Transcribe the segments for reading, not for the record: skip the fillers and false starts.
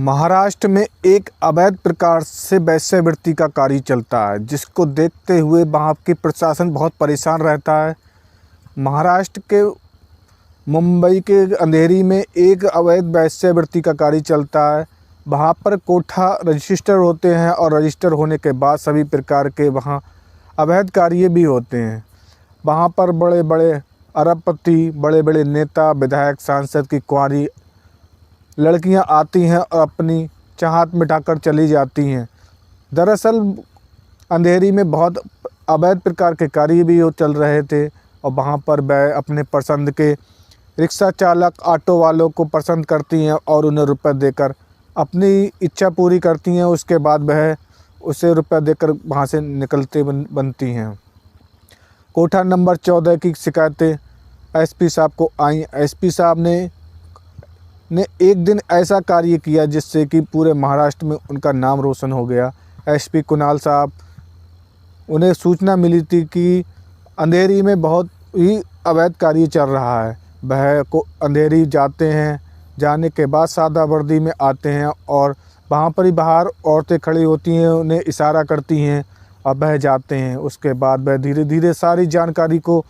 महाराष्ट्र में एक अवैध प्रकार से वेश्यावृत्ति का कार्य चलता है, जिसको देखते हुए वहाँ की प्रशासन बहुत परेशान रहता है। महाराष्ट्र के मुंबई के अंधेरी में एक अवैध वेश्यावृत्ति का कार्य चलता है। वहाँ पर कोठा रजिस्टर होते हैं और रजिस्टर होने के बाद सभी प्रकार के वहाँ अवैध कार्य भी होते हैं। वहाँ पर बड़े बड़े अरबपति, बड़े बड़े नेता, विधायक, सांसद की कुंवारी लड़कियां आती हैं और अपनी चाहत मिटाकर चली जाती हैं। दरअसल अंधेरी में बहुत अवैध प्रकार के कार्य भी चल रहे थे और वहाँ पर वह अपने पसंद के रिक्शा चालक, ऑटो वालों को पसंद करती हैं और उन्हें रुपए देकर अपनी इच्छा पूरी करती हैं। उसके बाद वह उसे रुपए देकर वहाँ से निकलते बनती हैं। कोठा नंबर 14 की शिकायतें एसपी साहब को आई। एसपी साहब ने एक दिन ऐसा कार्य किया जिससे कि पूरे महाराष्ट्र में उनका नाम रोशन हो गया। एसपी कुणाल साहब, उन्हें सूचना मिली थी कि अंधेरी में बहुत ही अवैध कार्य चल रहा है। वह को अंधेरी जाते हैं, जाने के बाद सादा वर्दी में आते हैं और वहाँ पर ही बाहर औरतें खड़ी होती हैं, उन्हें इशारा करती हैं और वह जाते हैं। उसके बाद वह धीरे धीरे सारी जानकारी को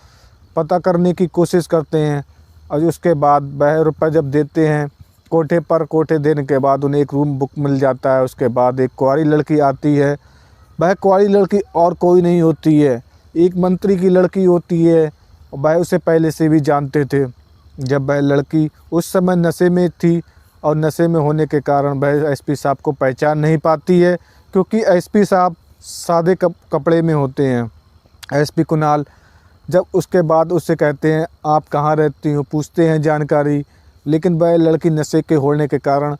पता करने की कोशिश करते हैं और उसके बाद वह रुपये जब देते हैं कोठे देने के बाद उन्हें एक रूम बुक मिल जाता है। उसके बाद एक कुंवारी लड़की आती है। वह कुंवारी लड़की और कोई नहीं होती है, एक मंत्री की लड़की होती है। वह उसे पहले से भी जानते थे। जब वह लड़की उस समय नशे में थी और नशे में होने के कारण वह एसपी साहब को पहचान नहीं पाती है, क्योंकि एसपी साहब सादे कपड़े में होते हैं। एसपी कुणाल जब उसके बाद उससे कहते हैं आप कहाँ रहती हो, पूछते हैं जानकारी, लेकिन वह लड़की नशे के होने के कारण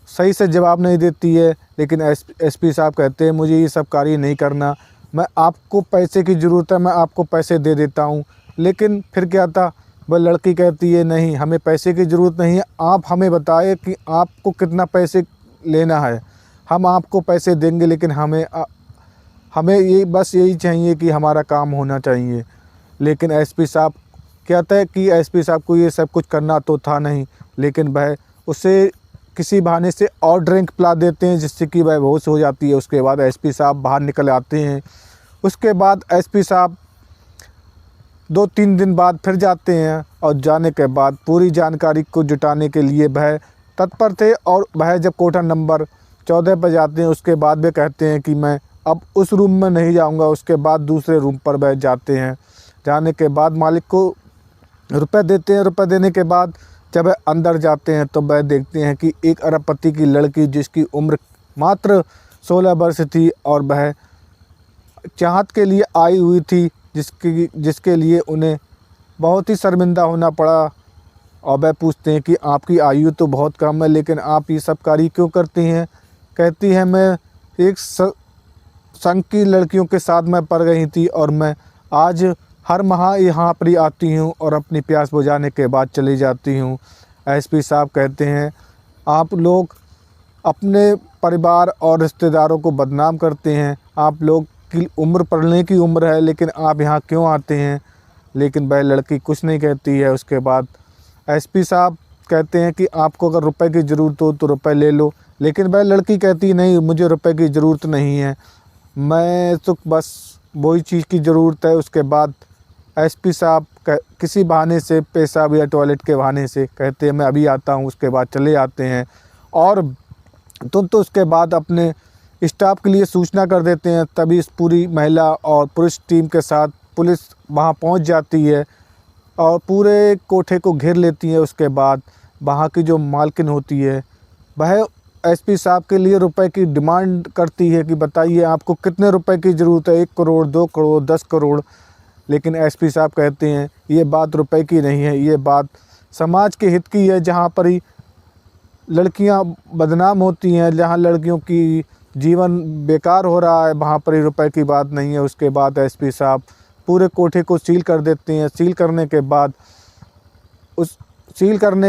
सही से जवाब नहीं देती है। लेकिन एसपी साहब कहते हैं मुझे ये सब कार्य नहीं करना, मैं आपको पैसे की ज़रूरत है, मैं आपको पैसे दे देता हूँ। लेकिन फिर क्या था, वह लड़की कहती है नहीं, हमें पैसे की ज़रूरत नहीं है, आप हमें बताएं कि आपको कितना पैसे लेना है, हम आपको पैसे देंगे, लेकिन हमें ये बस यही चाहिए कि हमारा काम होना चाहिए। लेकिन एसपी साहब कहता है कि एसपी साहब को ये सब कुछ करना तो था नहीं, लेकिन वह उसे किसी बहाने से और ड्रिंक पिला देते हैं जिससे कि वह बेहोश हो जाती है। उसके बाद एसपी साहब बाहर निकल आते हैं। उसके बाद एसपी साहब 2-3 दिन बाद फिर जाते हैं और जाने के बाद पूरी जानकारी को जुटाने के लिए वह तत्पर थे। और वह जब कोठा नंबर 14 पर जाते हैं उसके बाद वे कहते हैं कि मैं अब उस रूम में नहीं जाऊंगा। उसके बाद दूसरे रूम पर वह जाते हैं। जाने के बाद मालिक को रुपए देते हैं। रुपए देने के बाद जब वह अंदर जाते हैं तो वह देखते हैं कि एक अरबपति की लड़की जिसकी उम्र मात्र 16 वर्ष थी और वह चाहत के लिए आई हुई थी, जिसके लिए उन्हें बहुत ही शर्मिंदा होना पड़ा। और वह पूछते हैं कि आपकी आयु तो बहुत कम है, लेकिन आप ये सब कार्य क्यों करती हैं? कहती है मैं एक संघ की लड़कियों के साथ मैं पड़ गई थी और मैं आज हर माह यहाँ पर आती हूँ और अपनी प्यास बुझाने के बाद चली जाती हूँ। एसपी साहब कहते हैं आप लोग अपने परिवार और रिश्तेदारों को बदनाम करते हैं, आप लोग की उम्र पढ़ने की उम्र है, लेकिन आप यहाँ क्यों आते हैं? लेकिन वह लड़की कुछ नहीं कहती है। उसके बाद एसपी साहब कहते हैं कि आपको अगर रुपए की ज़रूरत हो तो रुपए ले लो, लेकिन वह लड़की कहती नहीं, मुझे रुपए की ज़रूरत नहीं है, मैं तो बस वही चीज़ की ज़रूरत है। उसके बाद एसपी साहब किसी बहाने से, पेशाब या टॉयलेट के बहाने से कहते हैं मैं अभी आता हूँ। उसके बाद चले आते हैं और तुरंत उसके बाद अपने स्टाफ के लिए सूचना कर देते हैं। तभी इस पूरी महिला और पुरुष टीम के साथ पुलिस वहाँ पहुँच जाती है और पूरे कोठे को घेर लेती है। उसके बाद वहाँ की जो मालकिन होती है वह एसपी साहब के लिए रुपए की डिमांड करती है कि बताइए आपको कितने रुपए की ज़रूरत है, 1 करोड़, 2 करोड़, 10 करोड़। लेकिन एसपी साहब कहते हैं ये बात रुपए की नहीं है, ये बात समाज के हित की है। जहाँ पर ही लड़कियाँ बदनाम होती हैं, जहाँ लड़कियों की जीवन बेकार हो रहा है, वहाँ पर ही रुपए की बात नहीं है। उसके बाद एसपी साहब पूरे कोठे को सील कर देते हैं। सील करने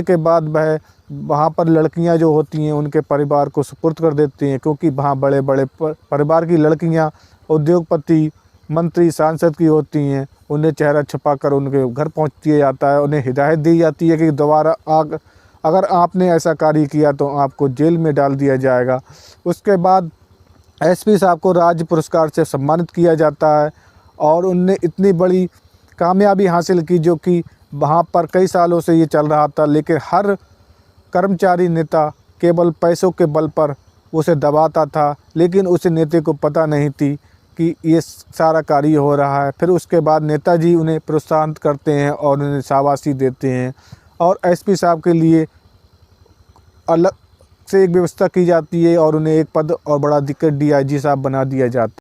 के बाद वह वहाँ पर लड़कियाँ जो होती हैं उनके परिवार को सुपुर्द कर देती हैं, क्योंकि वहाँ बड़े बड़े परिवार की लड़कियाँ उद्योगपति, मंत्री, सांसद की होती हैं। उन्हें चेहरा छुपाकर उनके घर पहुँच दिया जाता है। उन्हें हिदायत दी जाती है कि दोबारा अगर आपने ऐसा कार्य किया तो आपको जेल में डाल दिया जाएगा। उसके बाद एसपी साहब को राज्य पुरस्कार से सम्मानित किया जाता है और उनने इतनी बड़ी कामयाबी हासिल की जो कि वहाँ पर कई सालों से ये चल रहा था, लेकिन हर कर्मचारी नेता केवल पैसों के बल पर उसे दबाता था, लेकिन उस नेता को पता नहीं थी कि ये सारा कार्य हो रहा है। फिर उसके बाद नेताजी उन्हें प्रोत्साहित करते हैं और उन्हें शाबाशी देते हैं और एसपी साहब के लिए अलग से एक व्यवस्था की जाती है और उन्हें एक पद और बड़ा दिक्कत डीआईजी साहब बना दिया जाता है।